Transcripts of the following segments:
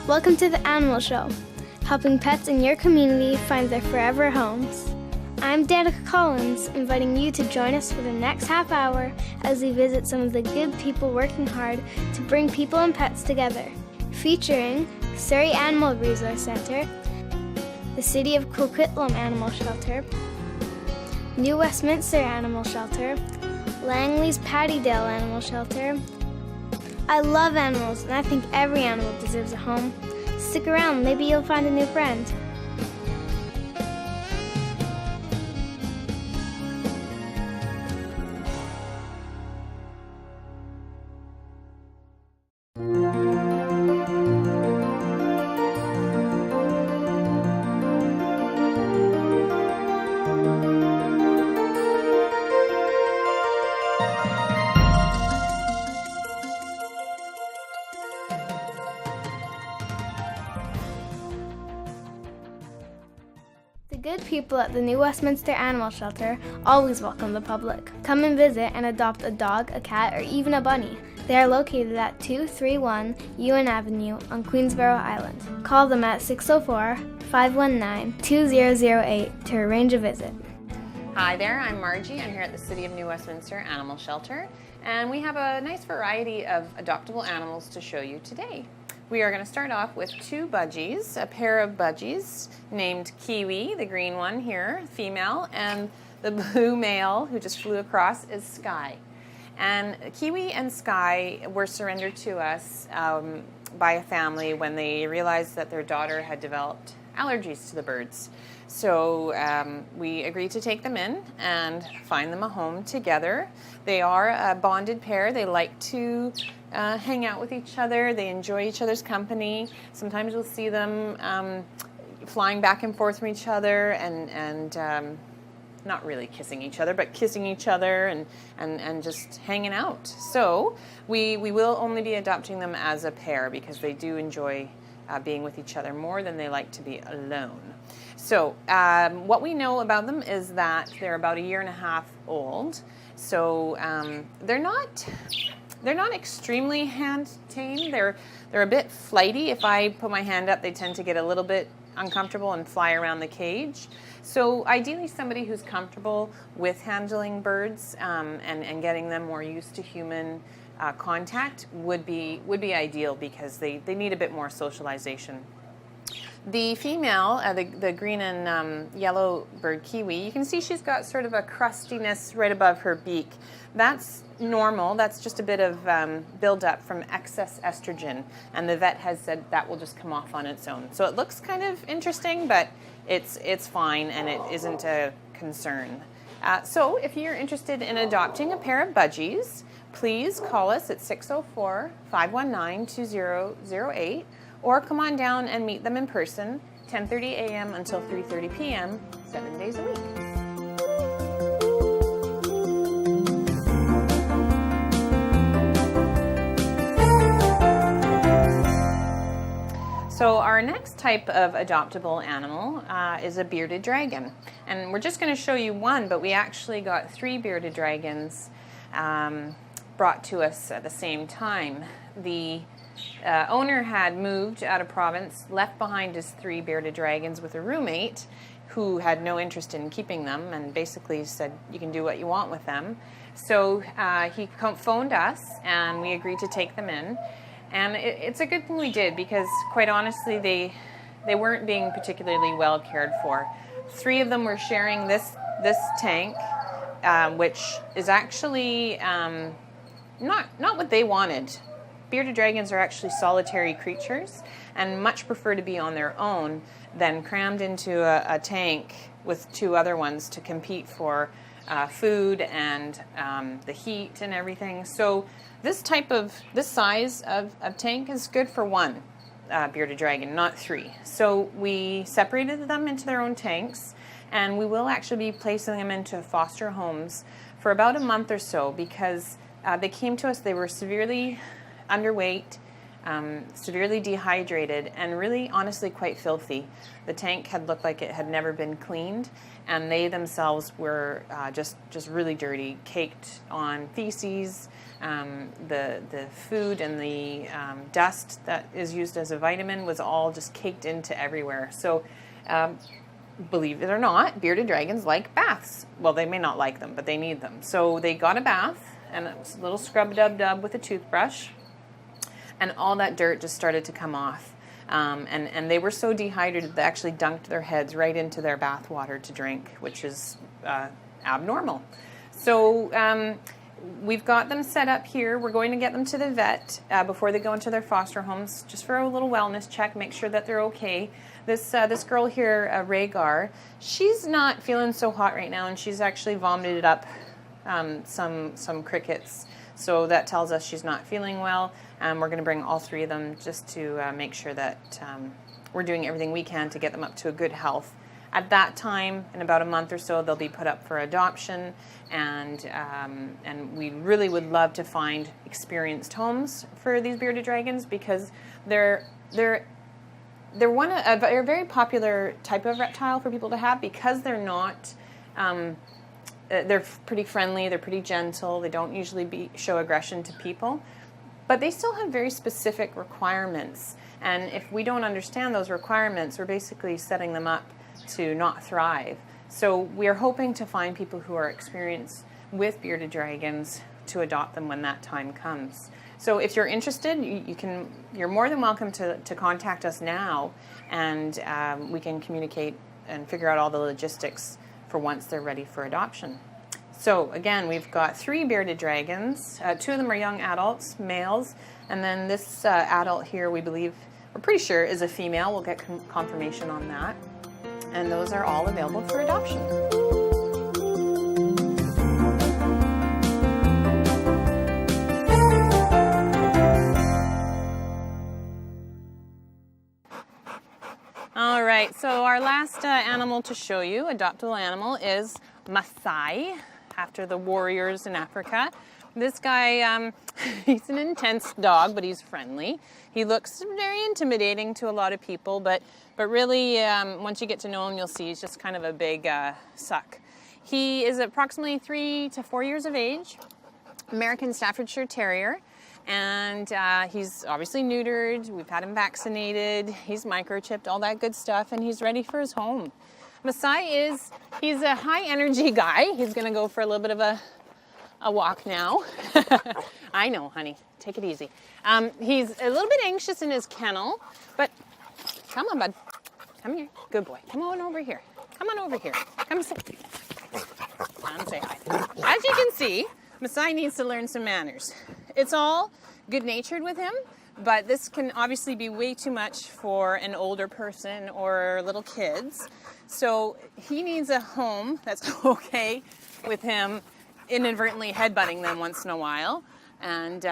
Welcome to the Animal Show, helping pets in your community find their forever homes. I'm Danica Collins, inviting you to join us for the next half hour as we visit some of the good people working hard to bring people and pets together. Featuring Surrey Animal Resource Centre, the City of Coquitlam Animal Shelter, New Westminster Animal Shelter, Langley's Pattydale Animal Shelter. I love animals, and I think every animal deserves a home. Stick around, maybe you'll find a new friend. The good people at the New Westminster Animal Shelter always welcome the public. Come and visit and adopt a dog, a cat, or even a bunny. They are located at 231 Ewan Avenue on Queensborough Island. Call them at 604-519-2008 to arrange a visit. Hi there, I'm Margie. I'm here at the City of New Westminster Animal Shelter, and we have a nice variety of adoptable animals to show you today. We are going to start off with two budgies, a pair of budgies named Kiwi, the green one here, female, and the blue male who just flew across is Sky. And Kiwi and Sky were surrendered to us by a family when they realized that their daughter had developed allergies to the birds. So we agreed to take them in and find them a home together. They are a bonded pair. They like to hang out with each other. They enjoy each other's company. Sometimes you'll see them flying back and forth from each other and not really kissing each other, but kissing each other and just hanging out. So we will only be adopting them as a pair because they do enjoy being with each other more than they like to be alone. So what we know about them is that they're about 1.5 years old. So they're not extremely hand tamed. They're a bit flighty. If I put my hand up, they tend to get a little bit uncomfortable and fly around the cage. So ideally somebody who's comfortable with handling birds and getting them more used to human contact would be ideal because they need a bit more socialization. The female, the green and yellow bird Kiwi, you can see she's got sort of a crustiness right above her beak. That's normal. That's just a bit of buildup from excess estrogen, and the vet has said that will just come off on its own. So it looks kind of interesting, but it's fine and it isn't a concern. So if you're interested in adopting a pair of budgies, please call us at 604-519-2008 or come on down and meet them in person, 10:30 a.m. until 3:30 p.m., 7 days a week. So our next type of adoptable animal is a bearded dragon. And we're just going to show you one, but we actually got 3 bearded dragons brought to us at the same time. The owner had moved out of province, left behind his 3 bearded dragons with a roommate who had no interest in keeping them and basically said, you can do what you want with them. So he phoned us and we agreed to take them in. And it's a good thing we did because, quite honestly, they weren't being particularly well cared for. 3 of them were sharing this tank, which is actually not what they wanted. Bearded dragons are actually solitary creatures and much prefer to be on their own than crammed into a tank with 2 other ones to compete for food and the heat and everything. So this size of tank is good for 1 bearded dragon, not 3. So we separated them into their own tanks, and we will actually be placing them into foster homes for about a month or so because they came to us, they were severely underweight, severely dehydrated, and really honestly quite filthy. The tank had looked like it had never been cleaned, and they themselves were just really dirty, caked on feces. The food and the dust that is used as a vitamin was all just caked into everywhere. So believe it or not, bearded dragons like baths. Well, they may not like them, but they need them. So they got a bath, and it was a little scrub-dub-dub with a toothbrush, and all that dirt just started to come off. And they were so dehydrated they actually dunked their heads right into their bath water to drink, which is abnormal. So we've got them set up here. We're going to get them to the vet before they go into their foster homes, just for a little wellness check, make sure that they're okay. This girl here, Rhaegar, she's not feeling so hot right now, and she's actually vomited up some crickets. So that tells us she's not feeling well. We're going to bring all three of them just to make sure that we're doing everything we can to get them up to a good health. At that time, in about a month or so, they'll be put up for adoption, and we really would love to find experienced homes for these bearded dragons, because they're a very popular type of reptile for people to have, because they're not. They're pretty friendly. They're pretty gentle. They don't usually show aggression to people, but they still have very specific requirements. And if we don't understand those requirements, we're basically setting them up to not thrive. So we are hoping to find people who are experienced with bearded dragons to adopt them when that time comes. So if you're interested, you're more than welcome to contact us now, and we can communicate and figure out all the logistics for once they're ready for adoption. So again, we've got 3 bearded dragons. 2 of them are young adults, males, and then this adult here, we're pretty sure is a female. We'll get confirmation on that. And those are all available for adoption. All right, so our last animal to show you, adoptable animal, is Maasai, after the warriors in Africa. This guy, he's an intense dog, but he's friendly. He looks very intimidating to a lot of people, but really, once you get to know him, you'll see he's just kind of a big suck. He is approximately 3 to 4 years of age, American Staffordshire Terrier, and he's obviously neutered. We've had him vaccinated. He's microchipped, all that good stuff, and he's ready for his home. Maasai he's a high energy guy. He's gonna go for a little bit of a walk now. I know, honey, take it easy. He's a little bit anxious in his kennel, but come on, bud. Come here, good boy. Come on over here. Come on over here. Come say hi. As you can see, Maasai needs to learn some manners. It's all good-natured with him, but this can obviously be way too much for an older person or little kids. So he needs a home that's okay with him inadvertently headbutting them once in a while. And,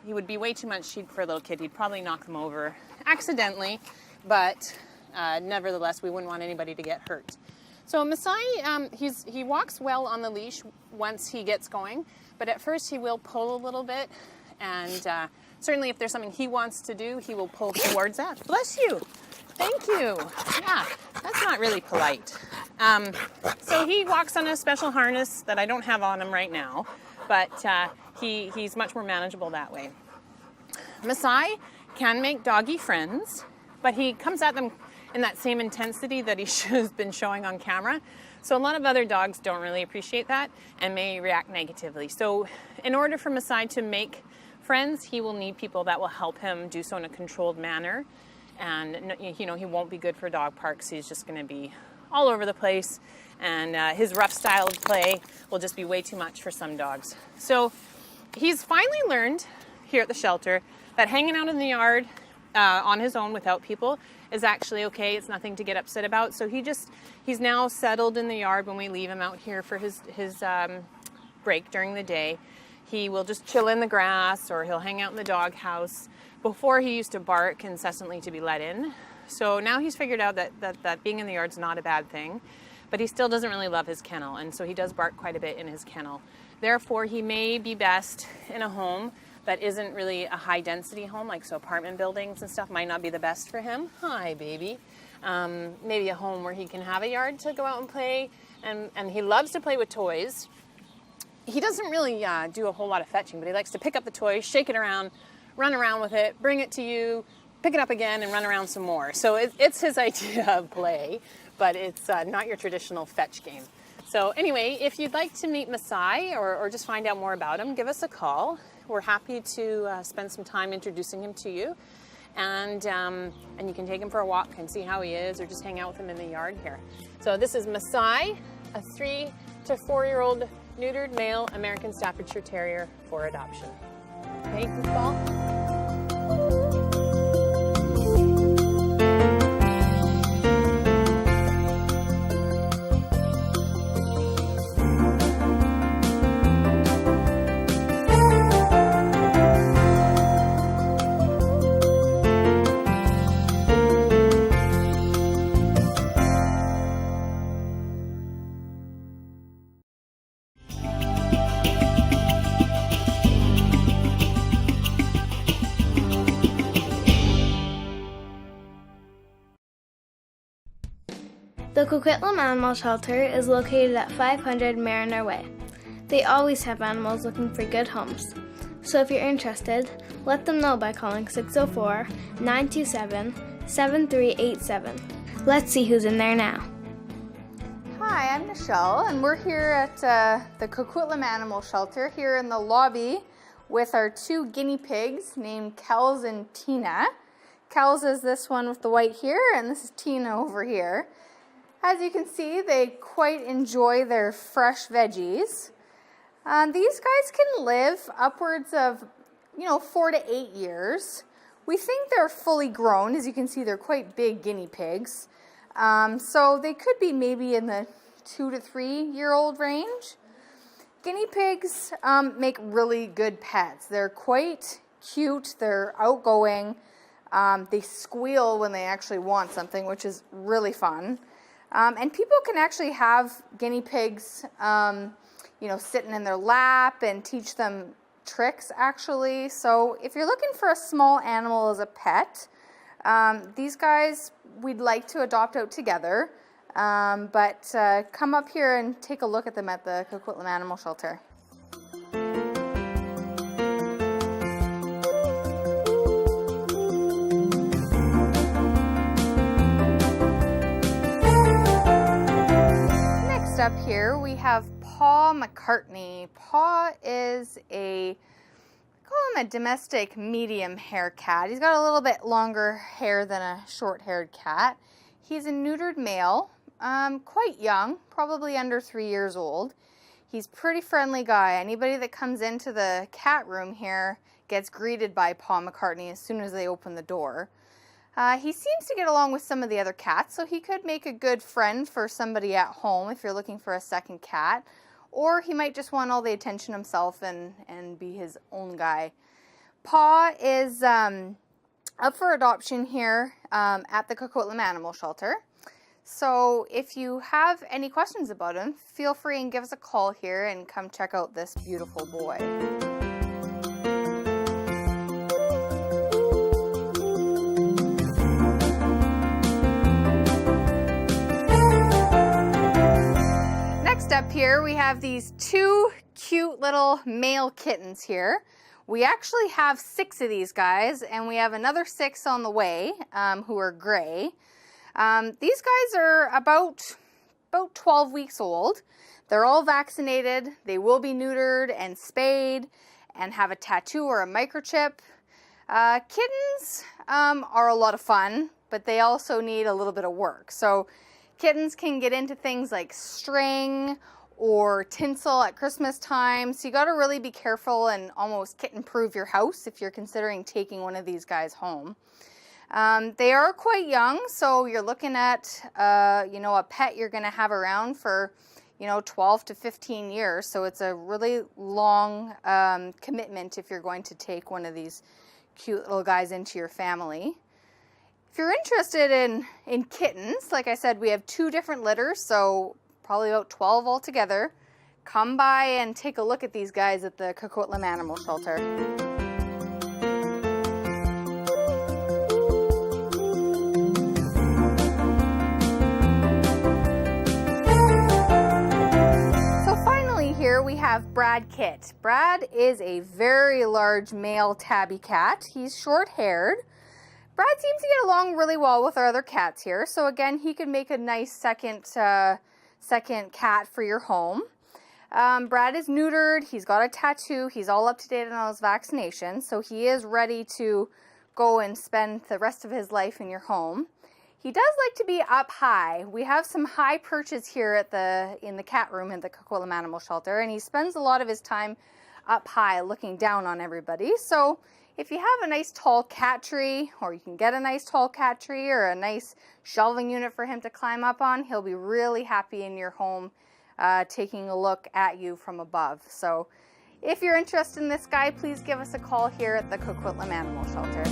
he would be way too much for a little kid. He'd probably knock them over accidentally, but nevertheless, we wouldn't want anybody to get hurt. So Maasai, he walks well on the leash once he gets going, but at first he will pull a little bit, and certainly if there's something he wants to do, he will pull towards that. Bless you. Thank you. Yeah, that's not really polite. So he walks on a special harness that I don't have on him right now, but he's much more manageable that way. Maasai can make doggy friends, but he comes at them in that same intensity that he has been showing on camera. So a lot of other dogs don't really appreciate that and may react negatively. So in order for Maasai to make friends, he will need people that will help him do so in a controlled manner. And he won't be good for dog parks. He's just going to be all over the place, and his rough style of play will just be way too much for some dogs. So he's finally learned here at the shelter that hanging out in the yard on his own without people is actually okay. It's nothing to get upset about. So he's now settled in the yard when we leave him out here for his break during the day. He will just chill in the grass, or he'll hang out in the doghouse. Before, he used to bark incessantly to be let in. So now he's figured out that being in the yard's not a bad thing, but he still doesn't really love his kennel, and so he does bark quite a bit in his kennel. Therefore, he may be best in a home that isn't really a high density home, like so apartment buildings and stuff might not be the best for him. Hi, baby. Maybe a home where he can have a yard to go out and play, and he loves to play with toys. He doesn't really do a whole lot of fetching, but he likes to pick up the toy, shake it around, run around with it, bring it to you, pick it up again, and run around some more. So it's his idea of play, but it's not your traditional fetch game. So anyway, if you'd like to meet Masai or just find out more about him, give us a call. We're happy to spend some time introducing him to you. And you can take him for a walk and see how he is, or just hang out with him in the yard here. So this is Masai, a 3 to 4-year-old neutered male American Staffordshire Terrier for adoption. Okay, goofball. The Coquitlam Animal Shelter is located at 500 Mariner Way. They always have animals looking for good homes. So if you're interested, let them know by calling 604-927-7387. Let's see who's in there now. Hi, I'm Michelle, and we're here at the Coquitlam Animal Shelter here in the lobby with our 2 guinea pigs named Kels and Tina. Kels is this one with the white here, and this is Tina over here. As you can see, they quite enjoy their fresh veggies. These guys can live upwards of, 4 to 8 years. We think they're fully grown. As you can see, they're quite big guinea pigs. So they could be maybe in the 2 to 3-year-old range. Guinea pigs make really good pets. They're quite cute. They're outgoing. They squeal when they actually want something, which is really fun. And people can actually have guinea pigs, sitting in their lap and teach them tricks, actually. So if you're looking for a small animal as a pet, these guys we'd like to adopt out together. But come up here and take a look at them at the Coquitlam Animal Shelter. Up here we have Paw McCartney. Paw is call him a domestic medium hair cat. He's got a little bit longer hair than a short-haired cat. He's a neutered male, quite young, probably under 3 years old. He's a pretty friendly guy. Anybody that comes into the cat room here gets greeted by Paw McCartney as soon as they open the door. He seems to get along with some of the other cats, so he could make a good friend for somebody at home if you're looking for a second cat. Or he might just want all the attention himself and be his own guy. Paw is up for adoption here at the Coquitlam Animal Shelter. So if you have any questions about him, feel free and give us a call here and come check out this beautiful boy. Up here we have these 2 cute little male kittens here. We actually have 6 of these guys, and we have another 6 on the way who are gray. These guys are about 12 weeks old. They're all vaccinated. They will be neutered and spayed and have a tattoo or a microchip. Kittens are a lot of fun, but they also need a little bit of work. So kittens can get into things like string or tinsel at Christmas time, so you got to really be careful and almost kitten-proof your house if you're considering taking one of these guys home. They are quite young, so you're looking at a pet you're going to have around for 12 to 15 years, so it's a really long commitment if you're going to take one of these cute little guys into your family. If you're interested in kittens, like I said, we have 2 different litters, so probably about 12 altogether. Come by and take a look at these guys at the Coquitlam Animal Shelter. have Brad Kit. Brad is a very large male tabby cat. He's short-haired. Brad seems to get along really well with our other cats here. So again, he could make a nice second cat for your home. Brad is neutered. He's got a tattoo. He's all up to date on his vaccinations. So he is ready to go and spend the rest of his life in your home. He does like to be up high. We have some high perches here in the cat room at the Coquitlam Animal Shelter, and he spends a lot of his time up high looking down on everybody. So if you have a nice tall cat tree, or you can get a nice tall cat tree or a nice shelving unit for him to climb up on, he'll be really happy in your home taking a look at you from above. So if you're interested in this guy, please give us a call here at the Coquitlam Animal Shelter.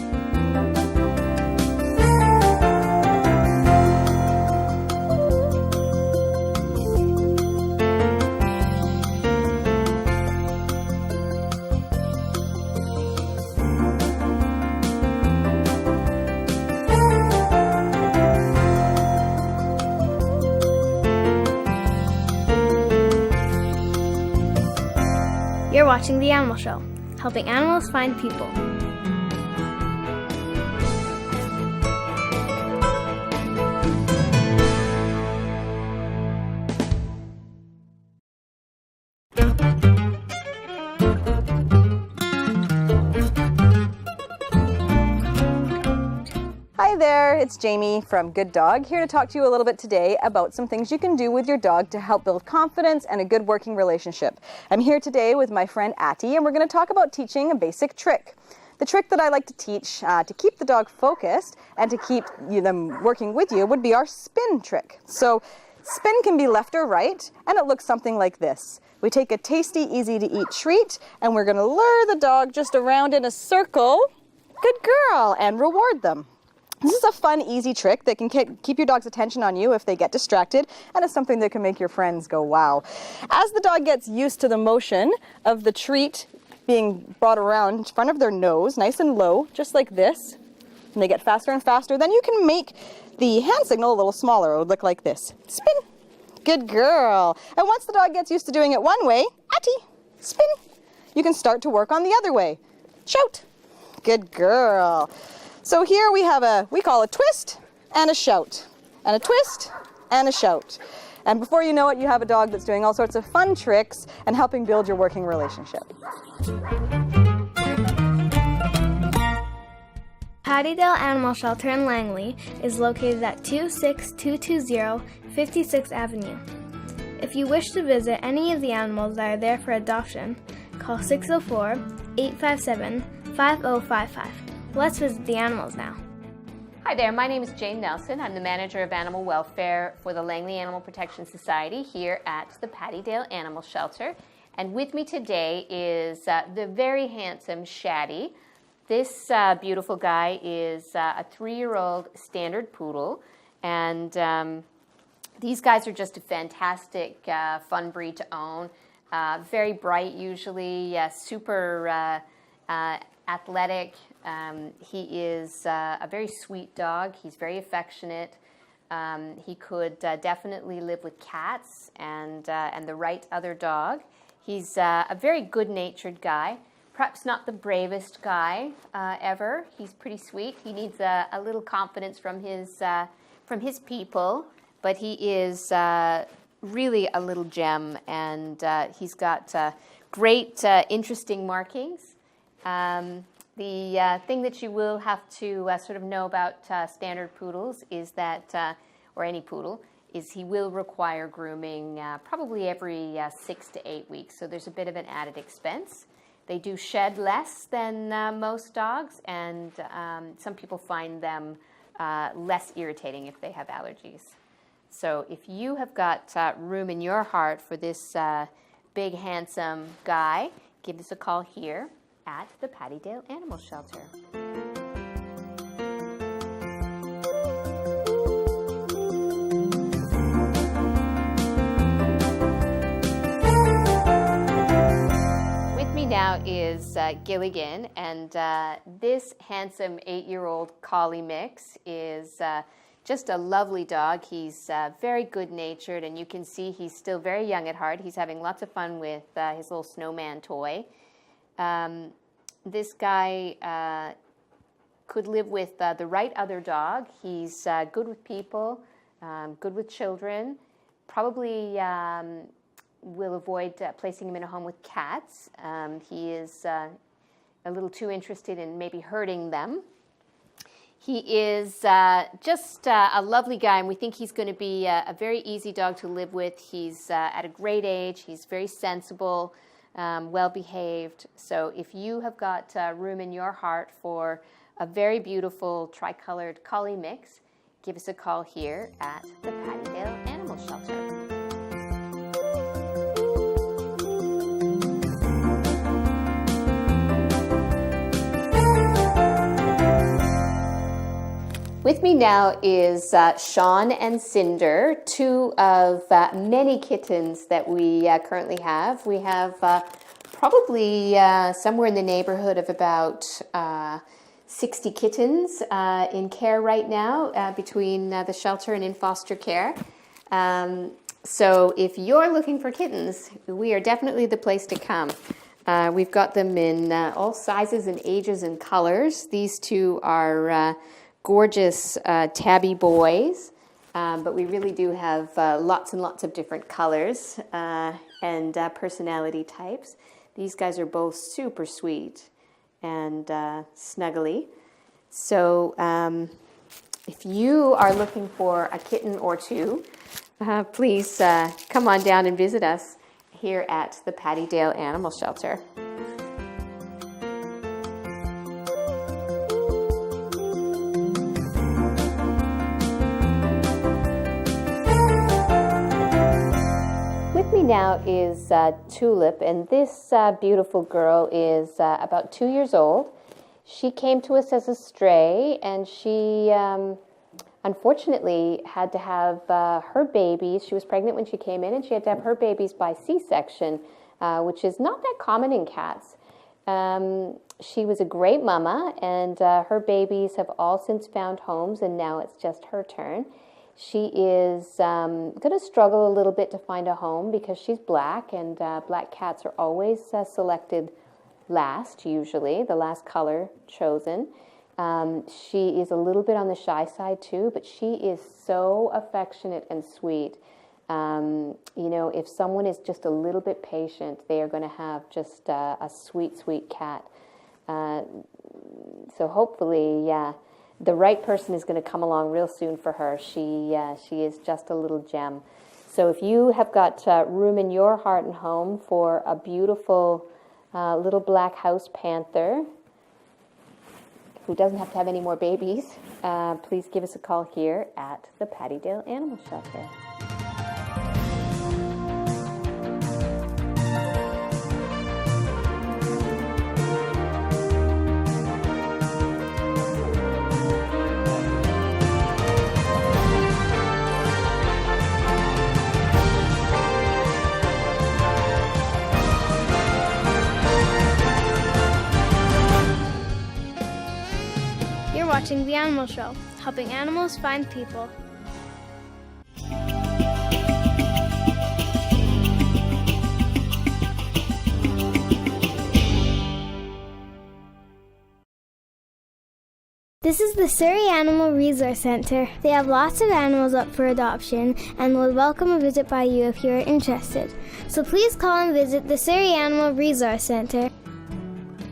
You're watching The Animal Show, helping animals find people. Hi there, it's Jamie from Good Dog, here to talk to you a little bit today about some things you can do with your dog to help build confidence and a good working relationship. I'm here today with my friend Atty, and we're going to talk about teaching a basic trick. The trick that I like to teach to keep the dog focused and to keep them working with you would be our spin trick. So spin can be left or right, and it looks something like this. We take a tasty, easy to eat treat, and we're going to lure the dog just around in a circle, good girl, and reward them. This is a fun, easy trick that can keep your dog's attention on you if they get distracted, and it's something that can make your friends go, wow. As the dog gets used to the motion of the treat being brought around in front of their nose, nice and low, just like this, and they get faster and faster, then you can make the hand signal a little smaller. It would look like this. Spin. Good girl. And once the dog gets used to doing it one way, Atty, spin. You can start to work on the other way. Shout. Good girl. So here we have we call a twist and a shout, and a twist and a shout. And before you know it, you have a dog that's doing all sorts of fun tricks and helping build your working relationship. Pattydale Animal Shelter in Langley is located at 26220 56th Avenue. If you wish to visit any of the animals that are there for adoption, call 604-857-5055. Let's visit the animals now. Hi there, my name is Jane Nelson. I'm the Manager of Animal Welfare for the Langley Animal Protection Society here at the Pattydale Animal Shelter. And with me today is the very handsome Shaddy. This beautiful guy is a 3-year-old standard poodle, and these guys are just a fantastic, fun breed to own. Very bright usually, super athletic. He is a very sweet dog. He's very affectionate. He could definitely live with cats and the right other dog. He's a very good-natured guy. Perhaps not the bravest guy ever. He's pretty sweet. He needs a little confidence from his people, but he is really a little gem, and he's got great, interesting markings. The thing that you will have to sort of know about standard poodles is that, or any poodle, is he will require grooming probably every 6 to 8 weeks. So there's a bit of an added expense. They do shed less than most dogs, and some people find them less irritating if they have allergies. So if you have got room in your heart for this big, handsome guy, give us a call here at the Pattydale Animal Shelter. With me now is Gilligan, and this handsome 8-year-old collie mix is Just a lovely dog. He's very good-natured, and you can see he's still very young at heart. He's having lots of fun with his little snowman toy. This guy could live with the right other dog. He's good with people, good with children. Probably will avoid placing him in a home with cats. He is a little too interested in maybe hurting them. He is just a lovely guy, and we think he's going to be a very easy dog to live with. He's at a great age. He's very sensible, well-behaved. So if you have got room in your heart for a very beautiful tricolored collie mix, give us a call here at the Pattydale Animal Shelter. With me now is Sean and Cinder, two of many kittens that we currently have. We have probably somewhere in the neighborhood of about 60 kittens in care right now between the shelter and in foster care. So if you're looking for kittens, we are definitely the place to come. We've got them in all sizes and ages and colors. These two are gorgeous tabby boys, but we really do have lots and lots of different colors and personality types. These guys are both super sweet and snuggly. So if you are looking for a kitten or two, please come on down and visit us here at the Pattydale Animal Shelter. Now is Tulip, and this beautiful girl is about 2 years old. She came to us as a stray, and she unfortunately had to have her babies. She was pregnant when she came in, and she had to have her babies by C-section, which is not that common in cats. She was a great mama, and her babies have all since found homes, and now it's just her turn. She is going to struggle a little bit to find a home because she's black, and black cats are always selected last, usually, the last color chosen. She is a little bit on the shy side too, but she is so affectionate and sweet. You know, if someone is just a little bit patient, they are going to have just a sweet, sweet cat. So hopefully, the right person is going to come along real soon for her. She is just a little gem. So if you have got room in your heart and home for a beautiful little black house panther who doesn't have to have any more babies, please give us a call here at the Pattydale Animal Shelter. Watching The Animal Show, helping animals find people. This is the Surrey Animal Resource Centre. They have lots of animals up for adoption and would welcome a visit by you if you are interested. So please call and visit the Surrey Animal Resource Centre.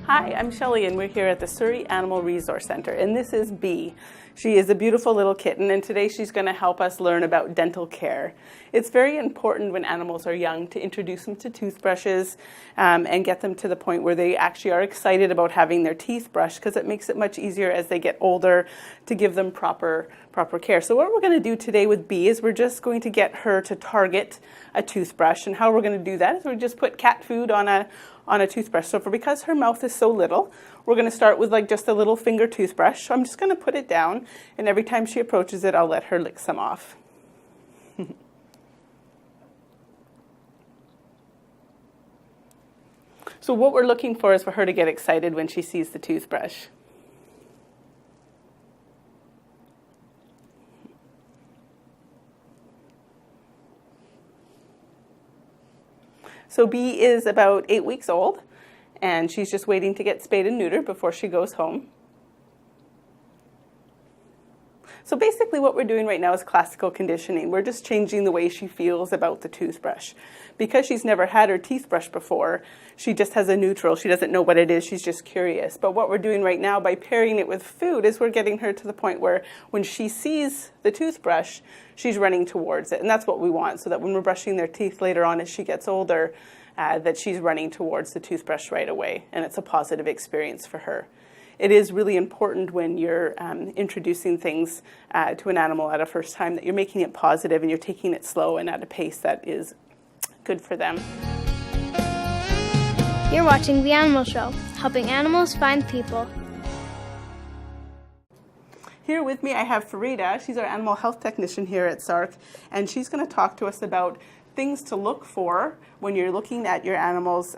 Hi, I'm Shelley, and we're here at the Surrey Animal Resource Center, and this is Bee. She is a beautiful little kitten, and today she's going to help us learn about dental care. It's very important when animals are young to introduce them to toothbrushes and get them to the point where they actually are excited about having their teeth brushed, because it makes it much easier as they get older to give them proper care. So what we're going to do today with Bee is we're just going to get her to target a toothbrush, and how we're going to do that is we just put cat food on a toothbrush. So because her mouth is so little, we're going to start with like just a little finger toothbrush. So I'm just going to put it down, and every time she approaches it, I'll let her lick some off. So what we're looking for is for her to get excited when she sees the toothbrush. So B is about 8 weeks old, and she's just waiting to get spayed and neutered before she goes home. So basically what we're doing right now is classical conditioning. We're just changing the way she feels about the toothbrush. Because she's never had her teeth brushed before, she just has a neutral. She doesn't know what it is, she's just curious. But what we're doing right now by pairing it with food is we're getting her to the point where when she sees the toothbrush, she's running towards it. And that's what we want, so that when we're brushing their teeth later on as she gets older, that she's running towards the toothbrush right away. And it's a positive experience for her. It is really important when you're introducing things to an animal at a first time that you're making it positive and you're taking it slow and at a pace that is good for them. You're watching The Animal Show, helping animals find people. Here with me I have Farida. She's our animal health technician here at SARC, and she's going to talk to us about things to look for when you're looking at your animal's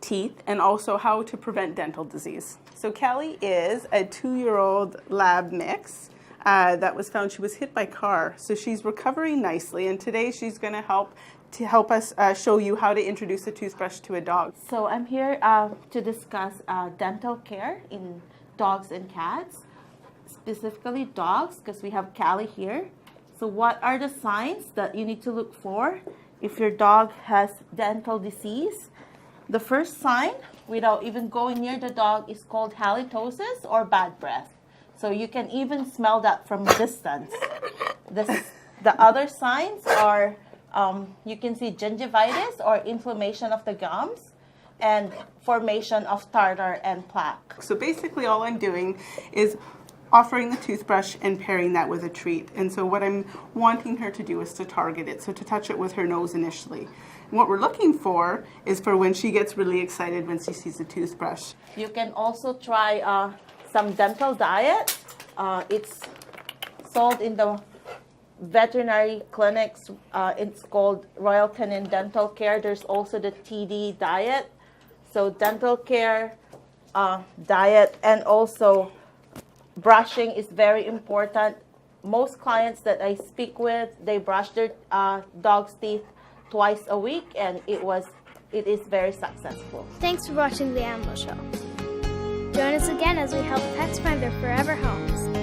teeth, and also how to prevent dental disease. So Callie is a 2-year-old lab mix that was found. She was hit by a car, so she's recovering nicely, and today she's going to help us show you how to introduce a toothbrush to a dog. So I'm here to discuss dental care in dogs and cats, specifically dogs, because we have Callie here. So what are the signs that you need to look for if your dog has dental disease? The first sign, without even going near the dog, is called halitosis or bad breath. So you can even smell that from a distance. The other signs are, you can see gingivitis or inflammation of the gums and formation of tartar and plaque. So basically all I'm doing is offering the toothbrush and pairing that with a treat. And so what I'm wanting her to do is to target it, so to touch it with her nose initially. And what we're looking for is for when she gets really excited when she sees the toothbrush. You can also try some dental diet. It's sold in the veterinary clinics. It's called Royal Canin Dental Care. There's also the TD diet. So dental care, diet, and also brushing is very important. Most clients that I speak with, they brush their dog's teeth twice a week, and it is very successful. Thanks for watching The Animal Show. Join us again as we help pets find their forever homes.